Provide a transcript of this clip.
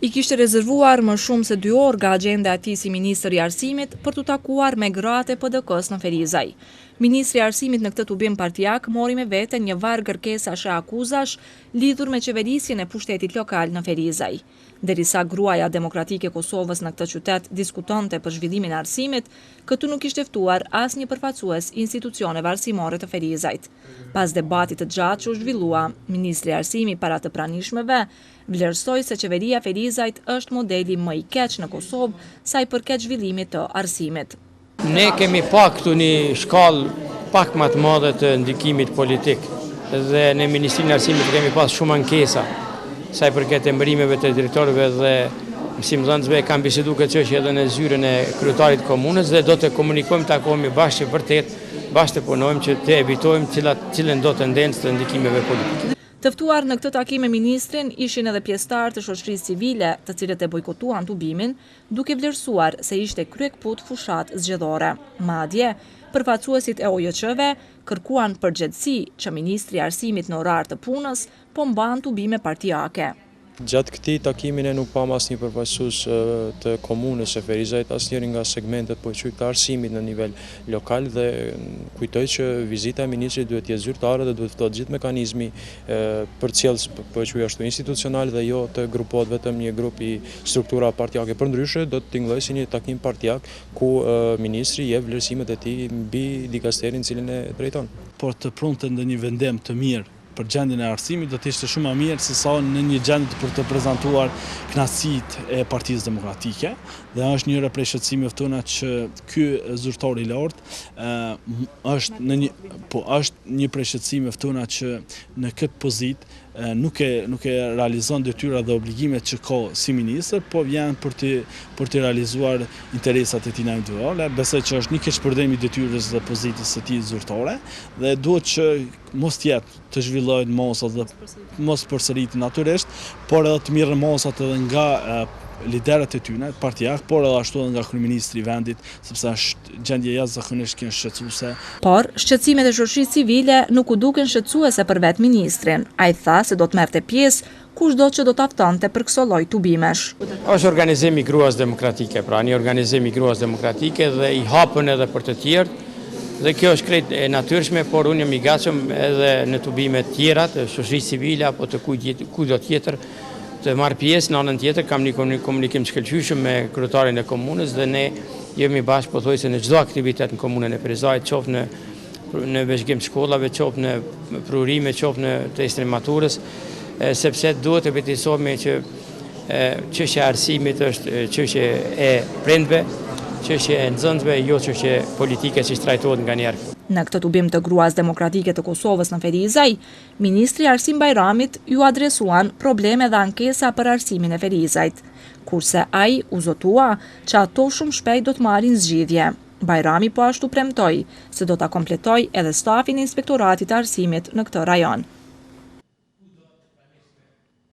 I kishte rezervuar më shumë se 2 orë nga agenda e tij si ministër i arsimit për të takuar me gratë e PD-k-s në Ferizaj. Ministri i arsimit në këtë tubim partijak mori me vete një varg kërkesash e akuzash lidhur me qeverisjen e pushtetit lokal në Ferizaj. Derisa gruaja demokratike e Kosovës në këtë qytet diskutonte për zhvillimin e arsimit, këtu nuk ishte ftuar asnjë përfaqësues institucioneve arsimore të Ferizajt. Pas debatit të gjatë që u zhvillua, ministri i arsimit para të pranishmeve vlerësoi se qeveria Ferizajt është modeli më i keq në Kosovë sa i përket zhvillimit të arsimit. Ne kemi pa këtu një shkallë pak më të madhe të ndikimit politik dhe në Ministrinë e Arsimit kemi pas shumë ankesa sa i përket emërimeve të drejtorëve dhe mësimdhënësve. Kam bisedu këtë çështje edhe në zyrën e kryetarit të komunës dhe do të komunikojmë, takohemi bashkë vërtet, bashkë të punojmë që të evitojmë cilën do tendencë të ndikimeve politike. Të ftuar në këtë takim me ministrin ishin edhe pjesëtarë të shoqërisë civile, të cilët e bojkotuan tubimin, duke vlerësuar se ishte kryekput fushat zgjedhore. Madje, përfaqësuesit e OJQ-ve kërkuan përgjegjësi që ministri i arsimit në orar të punës po mban tubime partijake. Gjatë këtij takimi ne nuk pam asnjë përfaqësues të komunës së Ferizajt, asnjëri nga segmentet të arsimit në nivel lokal dhe kujtoj që vizita e ministrit duhet të jetë zyrtare dhe duhet të ftohet gjithë mekanizmi përcjellës ashtu institucional dhe jo të grupohet vetëm një grup i struktura partijake. Përndryshe do të tingëlloj si një takim partijak ku ministri jep vlerësimet e tij mbi dikasterin cilin e drejton. Por të pronte në një vendim të mirë për gjendjen e arsimit do të ishte shumë më mirë se sa në një gjendje për të prezantuar kënaqësitë e Partisë Demokratike dhe është njëra prej shqetësimeve tona që ky zyrtar i lartë është një prej shqetësimeve tona që në këtë pozitë nuk e realizon detyrat dhe obligimet që ka si ministër, po vjen për të realizuar interesat e tij individuale. Besoj që është një keqpërdrim i detyrës dhe pozitës së tij zyrtare dhe duhet që mos jetë të zhvillohen mosat dhe mos përsëritet natyrisht, por edhe të mirën mosat edhe nga liderët e tyre, partijak, por edhe ashtu edhe nga kryeministri i vendit, sepse është gjendje jashtëzakonisht shqetësuese. Por shqetësimet e shoqërisë civile nuk u duken shqetësuese për vetë ministrin. Ai tha se do të merrte pjesë kushdo që do ta ftonte për këso lloj tubimesh. Është organizim i gruas demokratike, pra një organizim i gruas demokratike dhe i hapën edhe për të tjerë. Dhe kjo është krejt e natyrshme, por unë jam i gatshëm edhe në tubime të tjera të shoqërisë civile apo të kujdo tjetër të marrë pjesë. Në anën tjetër kam një komunikim të shkëlqyeshëm me kryetarin e komunës dhe ne jemi bashkë pothuajse në çdo aktivitet në komunën e Ferizajt, qoftë në vëzhgim të shkollave, qoftë në prurime, qoftë në testin e maturës, sepse duhet të betisohemi që çështja e arsimit është çështje e prindve, çështje e nxënësve, jo çështje politike siç trajtohet nganjëherë. Në këtë tubim të gruas demokratike të Kosovës në Ferizaj, ministri Arsim Bajramit ju adresuan probleme dhe ankesa për arsimin e Ferizajt, kurse ai u zotua që ato shumë shpejt do të marrin zgjidhje. Bajrami po ashtu premtoi se do ta kompletoj edhe stafin e Inspektoratit të Arsimit në këtë rajon.